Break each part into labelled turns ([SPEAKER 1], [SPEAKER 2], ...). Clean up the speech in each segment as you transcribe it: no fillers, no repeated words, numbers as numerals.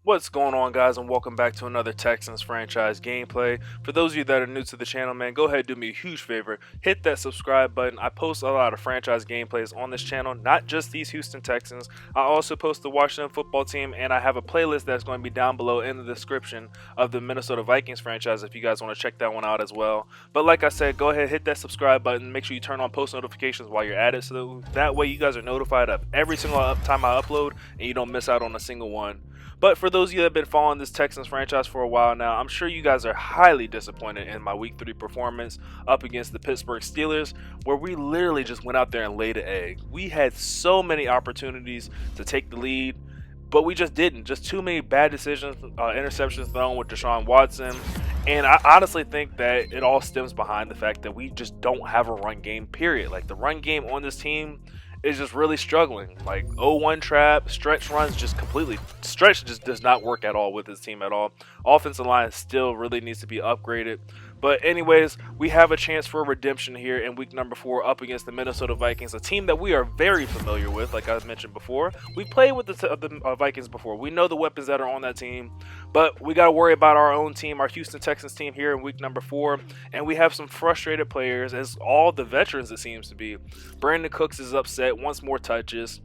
[SPEAKER 1] What's going on, guys, and welcome back to another Texans franchise gameplay. For those of you that are new to the channel, man, go ahead and do me a huge favor. Hit that subscribe button. I post a lot of franchise gameplays on this channel, not just these Houston Texans. I also post the Washington football team, and I have a playlist that's going to be down below in the description of the Minnesota Vikings franchise if you guys want to check that one out as well. But like I said, go ahead, hit that subscribe button. Make sure you turn on post notifications while you're at it, so that way you guys are notified of every single time I upload, and you don't miss out on a single one. But for those of you that have been following this Texans franchise for a while now, I'm sure you guys are highly disappointed in my Week 3 performance up against the Pittsburgh Steelers, where we literally just went out there and laid an egg. We had so many opportunities to take the lead, but we just didn't. Just too many bad decisions, interceptions thrown with Deshaun Watson. And I honestly think that it all stems behind the fact that we just don't have a run game, period. Like, the run game on this team is just really struggling. Like 0-1 trap, stretch runs just completely, stretch just does not work at all with this team at all. Offensive line still really needs to be upgraded. But anyways, we have a chance for redemption here in week number 4 up against the Minnesota Vikings, a team that we are very familiar with. Like I mentioned before, we played with the Vikings before. We know the weapons that are on that team, but we got to worry about our own team, our Houston Texans team here in week number 4. And we have some frustrated players, as all the veterans it seems to be. Brandon Cooks is upset, wants more touches,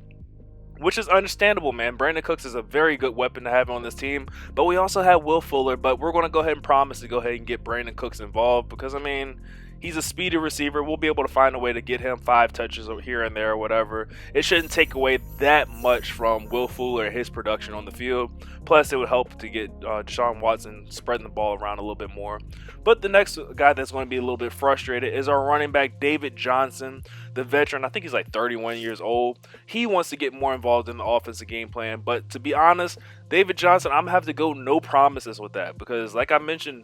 [SPEAKER 1] which is understandable, man. Brandon Cooks is a very good weapon to have on this team, but we also have Will Fuller. But we're going to go ahead and promise to go ahead and get Brandon Cooks involved because, I mean, he's a speedy receiver. We'll be able to find a way to get him 5 touches here and there or whatever. It shouldn't take away that much from Will Fuller and his production on the field. Plus, it would help to get Deshaun Watson spreading the ball around a little bit more. But the next guy that's going to be a little bit frustrated is our running back, David Johnson, the veteran. I think he's like 31 years old. He wants to get more involved in the offensive game plan. But to be honest, David Johnson, I'm going to have to go no promises with that because, like I mentioned,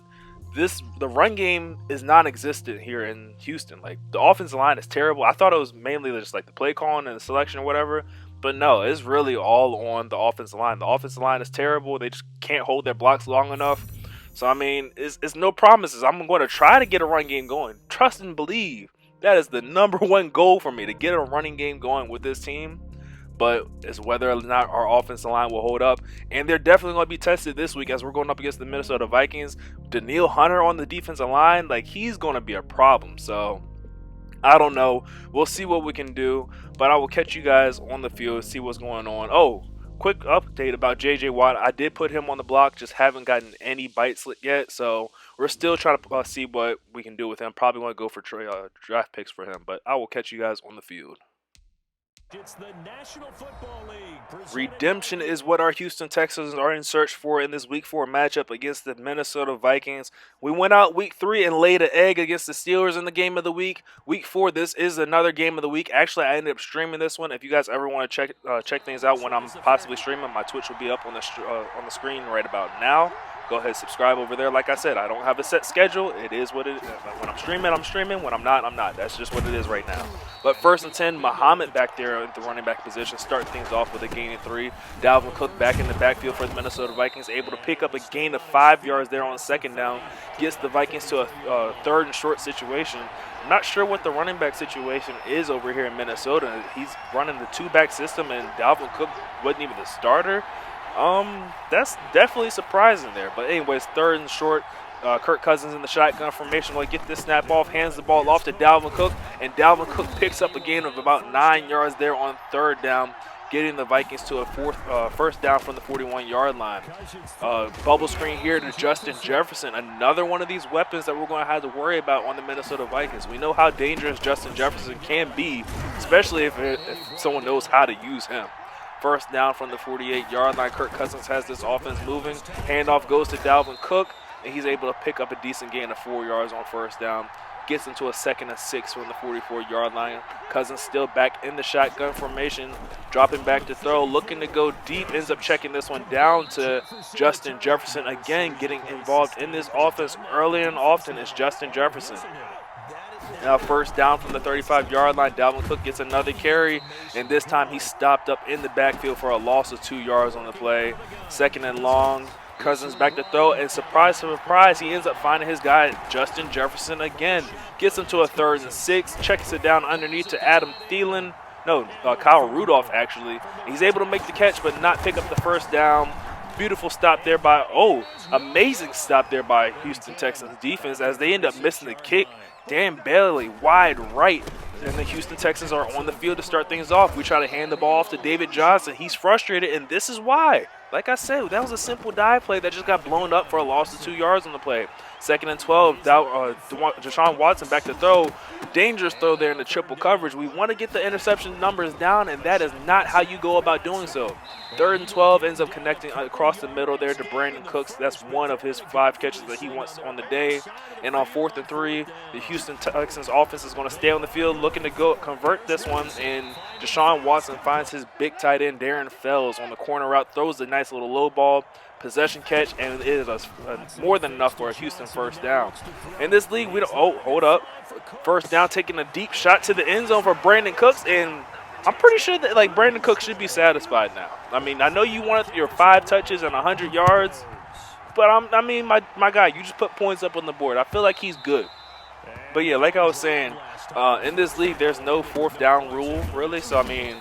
[SPEAKER 1] the run game is non-existent here in Houston. Like, the offensive line is terrible. I thought it was mainly just like the play calling and the selection or whatever, but no, it's really all on the offensive line. The offensive line is terrible. They just can't hold their blocks long enough. So I mean, it's no promises. I'm going to try to get a run game going. Trust and believe. That is the number one goal for me, to get a running game going with this team. But it's whether or not our offensive line will hold up. And they're definitely going to be tested this week as we're going up against the Minnesota Vikings. Danielle Hunter on the defensive line, like, he's going to be a problem. So I don't know. We'll see what we can do. But I will catch you guys on the field, see what's going on. Oh, quick update about J.J. Watt. I did put him on the block, just haven't gotten any bites yet. So we're still trying to see what we can do with him. Probably want to go for draft picks for him. But I will catch you guys on the field.
[SPEAKER 2] It's the National Football League.
[SPEAKER 1] Redemption is what our Houston Texans are in search for in this Week 4 matchup against the Minnesota Vikings. We went out Week 3 and laid an egg against the Steelers in the game of the week. Week 4, this is another game of the week. Actually, I ended up streaming this one. If you guys ever want to check things out when I'm possibly streaming, my Twitch will be up on the screen right about now. Go ahead, subscribe over there. Like I said, I don't have a set schedule. It is what it is. When I'm streaming, I'm streaming. When I'm not, I'm not. That's just what it is right now. But 1st and 10, Muhammad back there at the running back position, starting things off with a gain of 3. Dalvin Cook back in the backfield for the Minnesota Vikings, able to pick up a gain of 5 yards there on 2nd down, gets the Vikings to a 3rd and short situation. I'm not sure what the running back situation is over here in Minnesota. He's running the 2-back system, and Dalvin Cook wasn't even the starter. That's definitely surprising there. But anyways, 3rd and short. Kirk Cousins in the shotgun formation will get this snap off, hands the ball off to Dalvin Cook, and Dalvin Cook picks up a gain of about 9 yards there on 3rd down, getting the Vikings to a 1st down from the 41-yard line. Bubble screen here to Justin Jefferson, another one of these weapons that we're going to have to worry about on the Minnesota Vikings. We know how dangerous Justin Jefferson can be, especially if someone knows how to use him. 1st down from the 48-yard line. Kirk Cousins has this offense moving. Handoff goes to Dalvin Cook, and he's able to pick up a decent gain of 4 yards on 1st down. Gets into a 2nd and 6 from the 44-yard line. Cousins still back in the shotgun formation, dropping back to throw, looking to go deep. Ends up checking this one down to Justin Jefferson. Again, getting involved in this offense early and often is Justin Jefferson. Now 1st down from the 35-yard line. Dalvin Cook gets another carry, and this time he stopped up in the backfield for a loss of 2 yards on the play. 2nd and long. Cousins back to throw, and surprise, surprise, he ends up finding his guy, Justin Jefferson again. Gets him to a 3rd and 6, checks it down underneath to Adam Thielen. No, Kyle Rudolph, actually. He's able to make the catch but not pick up the 1st down. Beautiful stop there by, amazing stop there by Houston Texans defense as they end up missing the kick. Dan Bailey wide right, and the Houston Texans are on the field to start things off. We try to hand the ball off to David Johnson. He's frustrated, and this is why. Like I said, that was a simple dive play that just got blown up for a loss of 2 yards on the play. 2nd and 12, Deshaun Watson back to throw. Dangerous throw there in the triple coverage. We want to get the interception numbers down, and that is not how you go about doing so. 3rd and 12 ends up connecting across the middle there to Brandon Cooks. That's one of his 5 catches that he wants on the day. And on 4th and 3, the Houston Texans offense is going to stay on the field looking to go convert this one. And Deshaun Watson finds his big tight end, Darren Fells, on the corner route, throws a nice little low ball. Possession catch, and it is more than enough for a Houston first down. In this league, we don't. Oh, hold up! First down, taking a deep shot to the end zone for Brandon Cooks, and I'm pretty sure that Brandon Cooks should be satisfied now. I mean, I know you wanted your 5 touches and 100 yards, but my guy, you just put points up on the board. I feel like he's good. But yeah, like I was saying, in this league, there's no 4th down rule really. So I mean,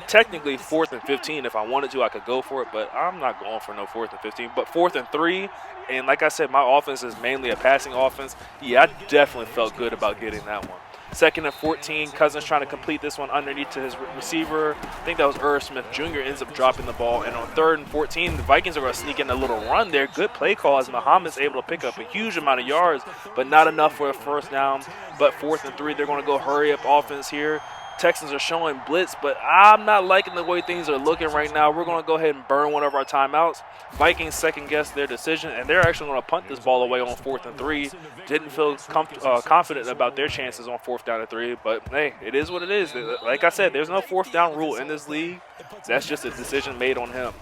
[SPEAKER 1] technically 4th and 15, if I wanted to, I could go for it, but I'm not going for no 4th and 15. But 4th and 3, and like I said, my offense is mainly a passing offense. Yeah, I definitely felt good about getting that one. 2nd and 14, Cousins trying to complete this one underneath to his receiver. I think that was Irv Smith Jr. ends up dropping the ball. And on 3rd and 14, the Vikings are going to sneak in a little run there. Good play call as Muhammad's able to pick up a huge amount of yards, but not enough for a first down. But 4th and 3, they're going to go hurry up offense here. Texans are showing blitz, but I'm not liking the way things are looking right now. We're going to go ahead and burn one of our timeouts. Vikings second-guess their decision, and they're actually going to punt this ball away on 4th and 3. Didn't feel confident about their chances on 4th down and 3, but, hey, it is what it is. Like I said, there's no 4th down rule in this league. That's just a decision made on him.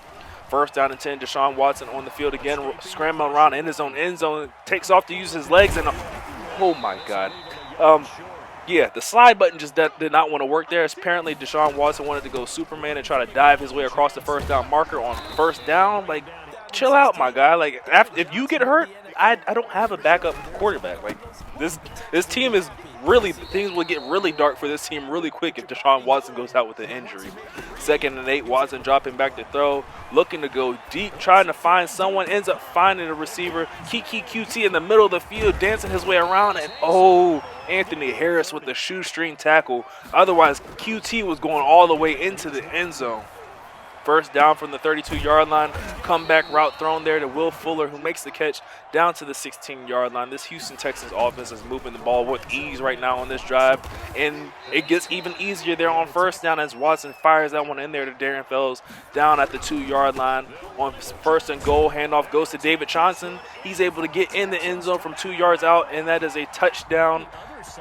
[SPEAKER 1] 1st down and 10, Deshaun Watson on the field again, scrambling around in his own end zone, takes off to use his legs, and oh, my God. Yeah, the slide button just did not want to work there. Apparently, Deshaun Watson wanted to go Superman and try to dive his way across the first down marker on 1st down. Like, chill out, my guy. Like, if you get hurt, I don't have a backup quarterback. Like, this team is really, things will get really dark for this team really quick if Deshaun Watson goes out with an injury. 2nd and 8, Watson dropping back to throw, looking to go deep, trying to find someone, ends up finding a receiver. Kiki QT in the middle of the field, dancing his way around, and Anthony Harris with the shoestring tackle. Otherwise, QT was going all the way into the end zone. 1st down from the 32-yard line. Comeback route thrown there to Will Fuller, who makes the catch down to the 16-yard line. This Houston Texans offense is moving the ball with ease right now on this drive. And it gets even easier there on 1st down as Watson fires that one in there to Darren Fells down at the 2-yard line. On 1st and goal, handoff goes to David Johnson. He's able to get in the end zone from 2 yards out, and that is a touchdown.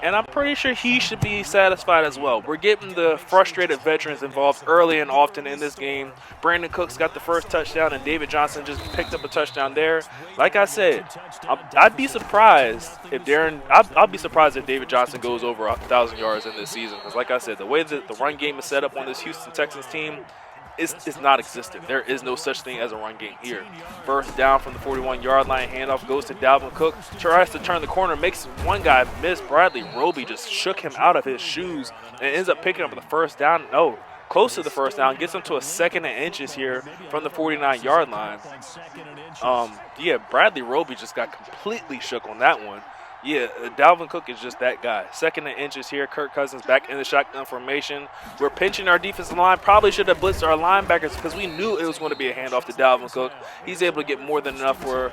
[SPEAKER 1] And I'm pretty sure he should be satisfied as well. We're getting the frustrated veterans involved early and often in this game. Brandon Cooks got the first touchdown, and David Johnson just picked up a touchdown there. Like I said, I'd be surprised if I'll be surprised if David Johnson goes over 1,000 yards in this season. Because like I said, the way that the run game is set up on this Houston Texans team, it's not existent. There is no such thing as a run game here. 1st down from the 41-yard line. Handoff goes to Dalvin Cook. Tries to turn the corner. Makes one guy miss. Bradley Roby just shook him out of his shoes and ends up picking up the 1st down. No, close to the 1st down. Gets him to a 2nd and inches here from the 49-yard line. Yeah, Bradley Roby just got completely shook on that one. Yeah, Dalvin Cook is just that guy. 2nd and inches here. Kirk Cousins back in the shotgun formation. We're pinching our defensive line. Probably should have blitzed our linebackers because we knew it was going to be a handoff to Dalvin Cook. He's able to get more than enough for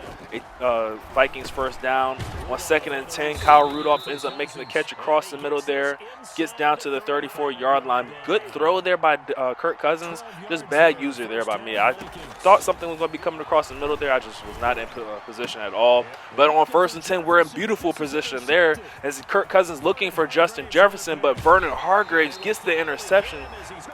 [SPEAKER 1] a Vikings 1st down. On 2nd and 10, Kyle Rudolph ends up making the catch across the middle there. Gets down to the 34-yard line. Good throw there by Kirk Cousins. Just bad user there by me. I thought something was going to be coming across the middle there. I just was not in position at all. But on 1st and 10, we're in beautiful position there as Kirk Cousins looking for Justin Jefferson, but Vernon Hargreaves gets the interception.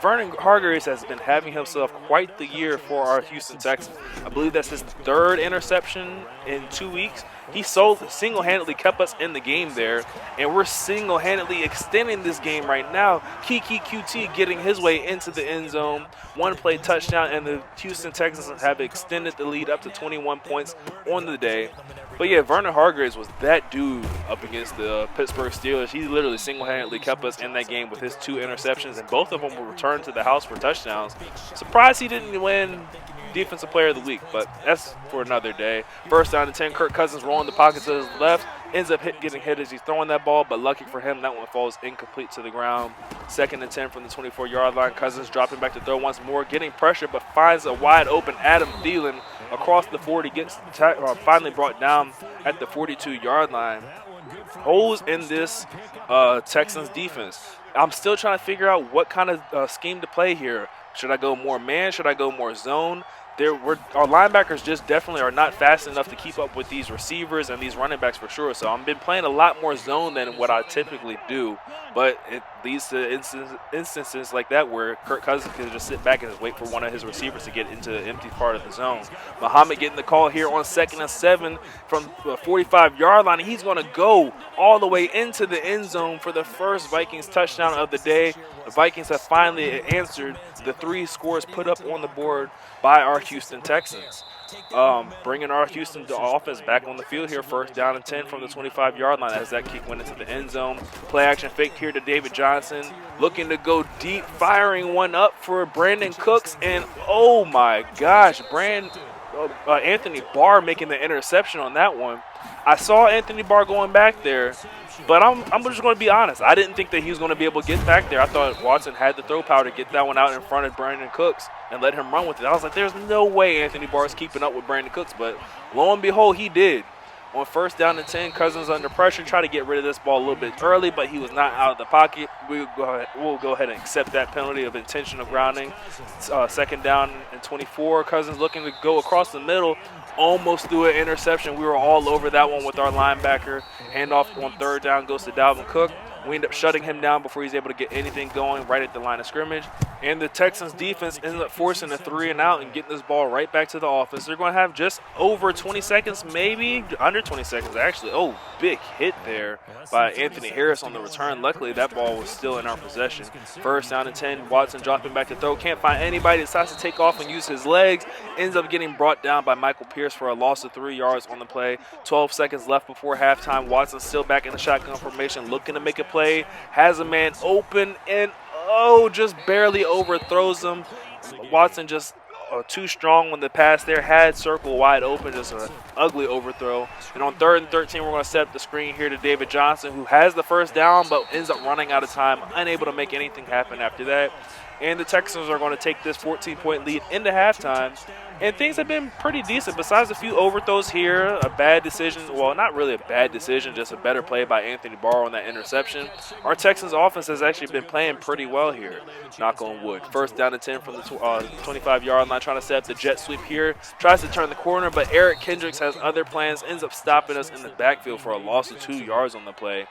[SPEAKER 1] Vernon Hargreaves has been having himself quite the year for our Houston Texans. I believe that's his 3rd interception in 2 weeks. He single-handedly kept us in the game there, and we're single-handedly extending this game right now. Kiki QT getting his way into the end zone. 1-play touchdown, and the Houston Texans have extended the lead up to 21 points on the day. But yeah, Vernon Hargreaves was that dude up against the Pittsburgh Steelers. He literally single-handedly kept us in that game with his 2 interceptions, and both of them were returned to the house for touchdowns. Surprised he didn't win Defensive Player of the Week, but that's for another day. First down and 10, Kirk Cousins rolling the pocket to his left, ends up getting hit as he's throwing that ball, but lucky for him, that one falls incomplete to the ground. Second and 10 from the 24-yard line. Cousins dropping back to throw once more, getting pressure, but finds a wide open Adam Thielen across the 40, gets finally brought down at the 42-yard line. Holes in this Texans defense. I'm still trying to figure out what kind of scheme to play here. Should I go more man? Should I go more zone? Our linebackers just definitely are not fast enough to keep up with these receivers and these running backs for sure. So I've been playing a lot more zone than what I typically do. But it leads to instances like that where Kirk Cousins can just sit back and just wait for one of his receivers to get into the empty part of the zone. Muhammad getting the call here on 2nd and 7 from the 45-yard line. He's going to go all the way into the end zone for the first Vikings touchdown of the day. The Vikings have finally answered the 3 scores put up on the board by our Houston Texans. Bringing our Houston offense back on the field here. First down and 10 from the 25-yard line as that kick went into the end zone. Play action fake here to David Johnson. Looking to go deep, firing one up for Brandon Cooks. And oh my gosh, Anthony Barr making the interception on that one. I saw Anthony Barr going back there, but I'm just going to be honest. I didn't think that he was going to be able to get back there. I thought Watson had the throw power to get that one out in front of Brandon Cooks and let him run with it. I was like, there's no way Anthony Barr is keeping up with Brandon Cooks, but lo and behold, he did. On first down and 10, Cousins under pressure, try to get rid of this ball a little bit early, but he was not out of the pocket. We'll go ahead and accept that penalty of intentional grounding. Second down and 24, Cousins looking to go across the middle, almost threw an interception. We were all over that one with our linebacker. Handoff on third down goes to Dalvin Cook. We end up shutting him down before he's able to get anything going right at the line of scrimmage. And the Texans defense ends up forcing a 3-and-out and getting this ball right back to the offense. They're going to have just over 20 seconds, maybe under 20 seconds actually. Oh, big hit there by Anthony Harris on the return. Luckily, that ball was still in our possession. First down and 10, Watson dropping back to throw. Can't find anybody. Decides to take off and use his legs. Ends up getting brought down by Michael Pierce for a loss of 3 yards on the play. 12 seconds left before halftime. Watson still back in the shotgun formation, looking to make a play. Has a man open and just barely overthrows him. Watson just too strong when the pass there. Had circle wide open, just an ugly overthrow. And on 3rd and 13, we're going to set up the screen here to David Johnson, who has the first down but ends up running out of time, unable to make anything happen after that. And the Texans are going to take this 14-point lead into halftime. And things have been pretty decent. Besides a few overthrows here, a bad decision. Well, not really a bad decision, just a better play by Anthony Barr on that interception. Our Texans offense has actually been playing pretty well here. Knock on wood. First down and 10 from the 25-yard line, trying to set up the jet sweep here. Tries to turn the corner, but Eric Kendricks has other plans. Ends up stopping us in the backfield for a loss of 2 yards on the play.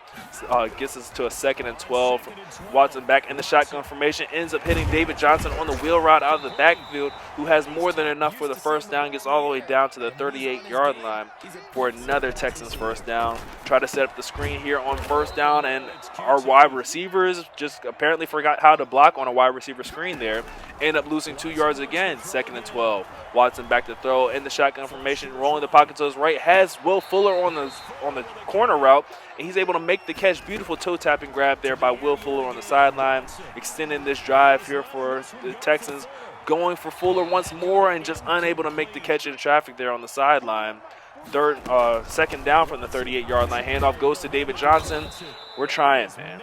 [SPEAKER 1] Gets us to a 2nd and 12. Watson back in the shotgun formation. Ends up hitting David Johnson on the wheel route out of the backfield, who has more than enough for the first down. Gets all the way down to the 38-yard line for another Texans first down. Try to set up the screen here on first down, and our wide receivers just apparently forgot how to block on a wide receiver screen there. End up losing 2 yards again. 2nd and 12. Watson back to throw in the shotgun formation, rolling the pocket to his right. Has Will Fuller on the corner route, and he's able to make the catch. Beautiful toe tapping grab there by Will Fuller on the sideline, extending this drive here for the Texans. Going for Fuller once more and just unable to make the catch in traffic there on the sideline. Second down from the 38-yard line. Handoff goes to David Johnson. We're trying, man.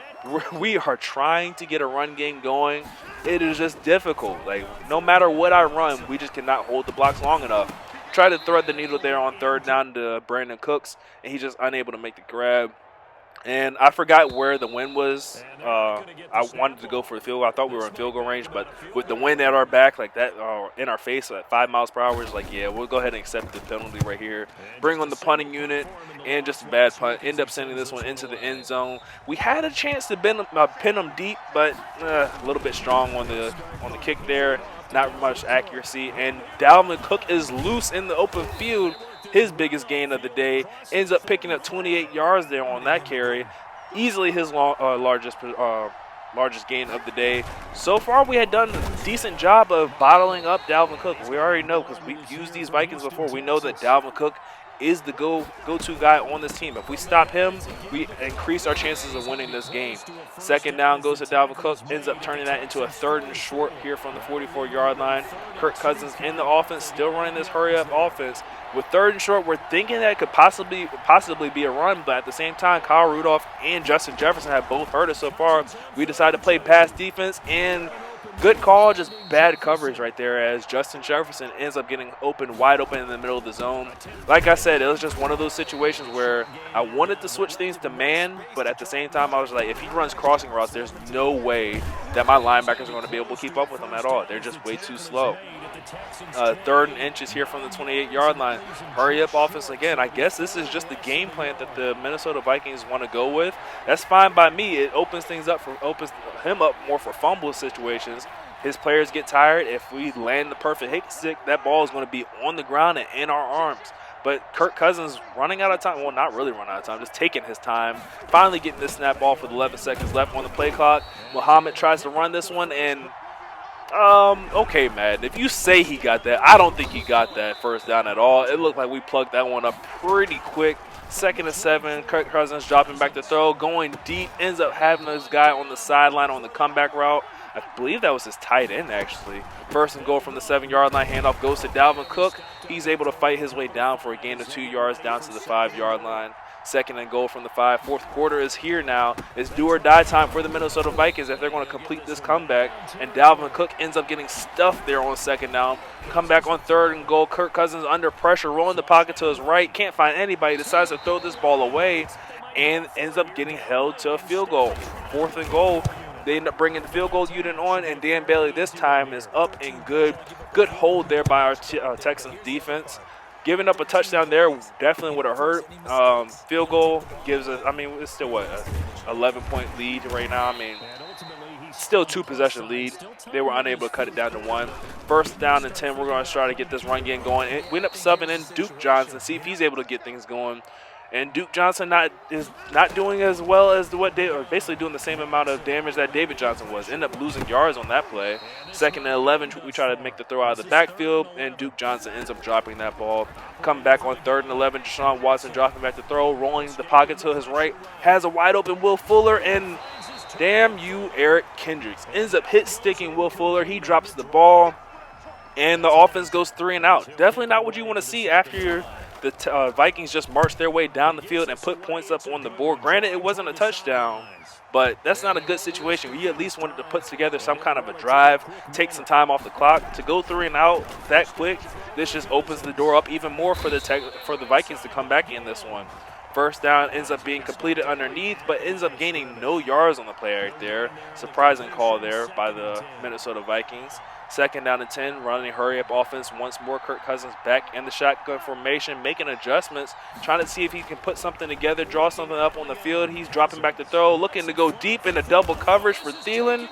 [SPEAKER 1] We are trying to get a run game going. It is just difficult. Like, no matter what I run, we just cannot hold the blocks long enough. Try to thread the needle there on third down to Brandon Cooks, and he's just unable to make the grab. And I forgot where the wind was. I wanted to go for the field goal. I thought we were in field goal range, but with the wind at our back like that, in our face at 5 miles per hour, it's like, yeah, we'll go ahead and accept the penalty right here. Bring on the punting unit, and just a bad punt. End up sending this one into the end zone. We had a chance to pin them deep, but a little bit strong on the kick there. Not much accuracy, and Dalvin Cook is loose in the open field. His biggest gain of the day, ends up picking up 28 yards there on that carry. Easily his largest gain of the day. So far, we had done a decent job of bottling up Dalvin Cook. We already know, because we've used these Vikings before. We know that Dalvin Cook is the go-to guy on this team. If we stop him, we increase our chances of winning this game. Second down goes to Dalvin Cook, ends up turning that into a 3rd and short here from the 44-yard line. Kirk Cousins in the offense, still running this hurry-up offense. With 3rd and short, we're thinking that it could possibly be a run, but at the same time, Kyle Rudolph and Justin Jefferson have both hurt us so far. We decided to play pass defense, and good call, just bad coverage right there as Justin Jefferson ends up getting wide open in the middle of the zone. Like I said, it was just one of those situations where I wanted to switch things to man, but at the same time, I was like, if he runs crossing routes, there's no way that my linebackers are going to be able to keep up with him at all. They're just way too slow. 3rd and inches here from the 28-yard line. Hurry up offense again. I guess this is just the game plan that the Minnesota Vikings want to go with. That's fine by me. It opens him up more for fumble situations. His players get tired. If we land the perfect hit stick, that ball is going to be on the ground and in our arms. But Kirk Cousins running out of time. Well, not really running out of time, just taking his time. Finally getting this snap off with 11 seconds left on the play clock. Muhammad tries to run this one, and okay, Madden, if you say he got that, I don't think he got that first down at all. It looked like we plugged that one up pretty quick. 2nd and 7, Kirk Cousins dropping back to throw, going deep, ends up having this guy on the sideline on the comeback route. I believe that was his tight end, actually. 1st and goal from the 7-yard line. Handoff goes to Dalvin Cook. He's able to fight his way down for a gain of 2 yards down to the 5-yard line. 2nd and goal from the 5. 4th quarter is here now. It's do or die time for the Minnesota Vikings if they're going to complete this comeback. And Dalvin Cook ends up getting stuffed there on 2nd down. Come back on 3rd and goal. Kirk Cousins under pressure, rolling the pocket to his right. Can't find anybody. Decides to throw this ball away and ends up getting held to a field goal. 4th and goal. They end up bringing the field goal unit on, and Dan Bailey this time is up and good. Good hold there by our Texans defense. Giving up a touchdown there definitely would have hurt. Field goal gives us, I mean, it's still what, a 11-point lead right now. I mean, still 2-possession lead. They were unable to cut it down to 1. 1st down and 10, we're going to try to get this run game going. We end up subbing in Duke Johnson, see if he's able to get things going. And Duke Johnson is not doing as well as basically doing the same amount of damage that David Johnson was. End up losing yards on that play. 2nd and 11, we try to make the throw out of the backfield, and Duke Johnson ends up dropping that ball. Come back on 3rd and 11, Deshaun Watson dropping back the throw, rolling the pocket to his right, has a wide open Will Fuller, and damn you, Eric Kendricks. Ends up sticking Will Fuller. He drops the ball, and the offense goes 3 and out. Definitely not what you want to see after the Vikings just marched their way down the field and put points up on the board. Granted, it wasn't a touchdown, but that's not a good situation. We at least wanted to put together some kind of a drive, take some time off the clock. To go 3 and out that quick, this just opens the door up even more for the Vikings to come back in this one. 1st down ends up being completed underneath, but ends up gaining no yards on the play right there. Surprising call there by the Minnesota Vikings. 2nd down and 10, running hurry-up offense once more. Kirk Cousins back in the shotgun formation, making adjustments, trying to see if he can put something together, draw something up on the field. He's dropping back to throw, looking to go deep into double coverage for Thielen.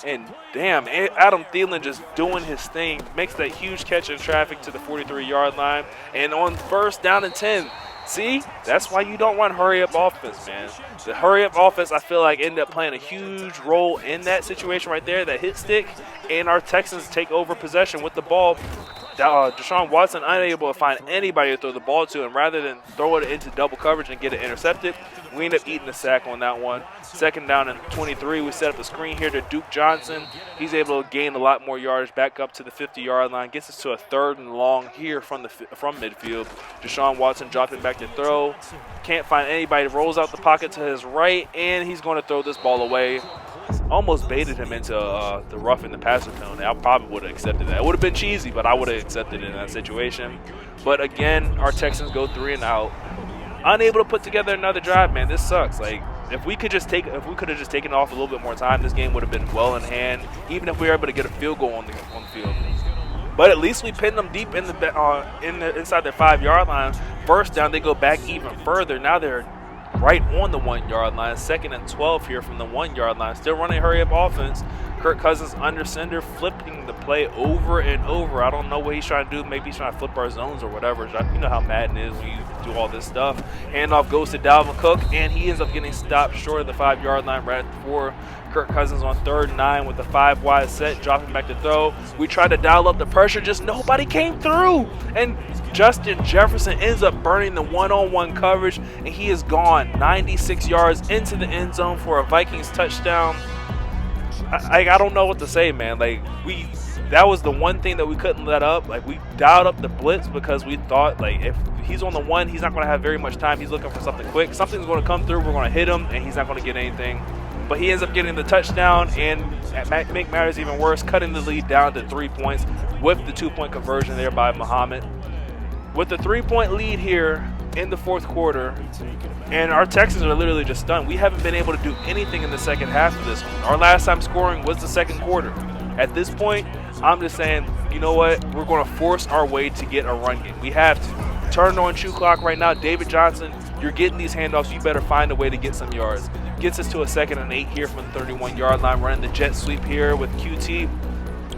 [SPEAKER 1] And damn, Adam Thielen just doing his thing, makes that huge catch in traffic to the 43-yard line. And on 1st down and 10, see, that's why you don't run hurry-up offense, man. The hurry-up offense, I feel like, ended up playing a huge role in that situation right there, that hit stick, and our Texans take over possession with the ball. Deshaun Watson unable to find anybody to throw the ball to, and rather than throw it into double coverage and get it intercepted, we end up eating the sack on that one. 2nd down and 23, we set up a screen here to Duke Johnson. He's able to gain a lot more yardage back up to the 50-yard line, gets us to a 3rd and long here from midfield. Deshaun Watson dropping back to throw. Can't find anybody, rolls out the pocket to his right, and he's going to throw this ball away. Almost baited him into the rough in the passer penalty. I probably would have accepted that. It would have been cheesy, but I would have accepted it in that situation. But again, our Texans go 3 and out. Unable to put together another drive, man. This sucks. Like, if we could have just taken off a little bit more time, this game would have been well in hand. Even if we were able to get a field goal on the field. But at least we pinned them deep in inside their 5-yard line. 1st down, they go back even further. Now they're right on the 1-yard line. 2nd and 12 here from the 1-yard line. Still running hurry-up offense. Kirk Cousins under center, flipping the play over and over. I don't know what he's trying to do. Maybe he's trying to flip our zones or whatever. You know how Madden is when you do all this stuff. Handoff goes to Dalvin Cook, and he ends up getting stopped short of the 5-yard line right before Kirk Cousins on 3rd and 9 with the 5-wide set, dropping back to throw. We tried to dial up the pressure, just nobody came through. And Justin Jefferson ends up burning the one-on-one coverage, and he is gone 96 yards into the end zone for a Vikings touchdown. I don't know what to say, man. Like, that was the one thing that we couldn't let up. Like, we dialed up the blitz because we thought, like, if he's on the one, he's not going to have very much time. He's looking for something quick. Something's going to come through. We're going to hit him, and he's not going to get anything. But he ends up getting the touchdown, and make matters even worse, cutting the lead down to 3 points with the 2-point conversion there by Muhammad. With the 3-point lead here in the 4th quarter, and our Texans are literally just stunned. We haven't been able to do anything in the second half of this one. Our last time scoring was the 2nd quarter. At this point, I'm just saying, you know what? We're going to force our way to get a run game. We have to. Turn on shoe clock right now. David Johnson, you're getting these handoffs. You better find a way to get some yards. Gets us to a 2nd and 8 here from the 31-yard line. Running the jet sweep here with QT.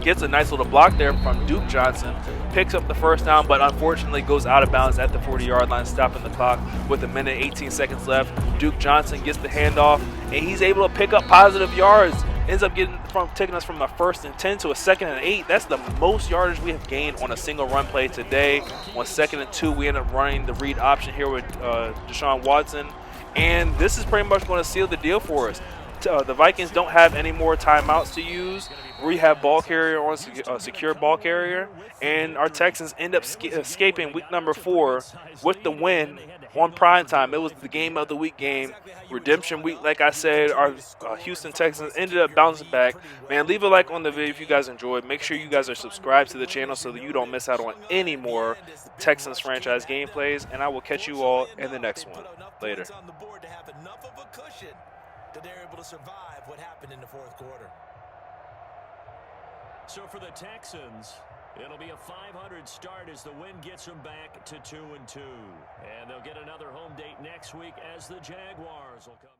[SPEAKER 1] Gets a nice little block there from Duke Johnson. Picks up the 1st down, but unfortunately goes out of bounds at the 40-yard line, stopping the clock with 1:18 left. Duke Johnson gets the handoff, and he's able to pick up positive yards. Ends up taking us from a 1st and 10 to a 2nd and 8. That's the most yardage we have gained on a single run play today. On 2nd and 2, we end up running the read option here with Deshaun Watson. And this is pretty much going to seal the deal for us. The Vikings don't have any more timeouts to use. We have ball carrier on secure ball carrier, and our Texans end up escaping week number 4 with the win on prime time. It was the game of the week game, redemption week. Like I said, our Houston Texans ended up bouncing back. Man, leave a like on the video if you guys enjoyed. Make sure you guys are subscribed to the channel so that you don't miss out on any more Texans franchise gameplays. And I will catch you all in the next one. Later.
[SPEAKER 3] That they're able to survive what happened in the 4th quarter.
[SPEAKER 2] So for the Texans, it'll be a 500 start as the win gets them back to 2-2. And they'll get another home date next week as the Jaguars will come.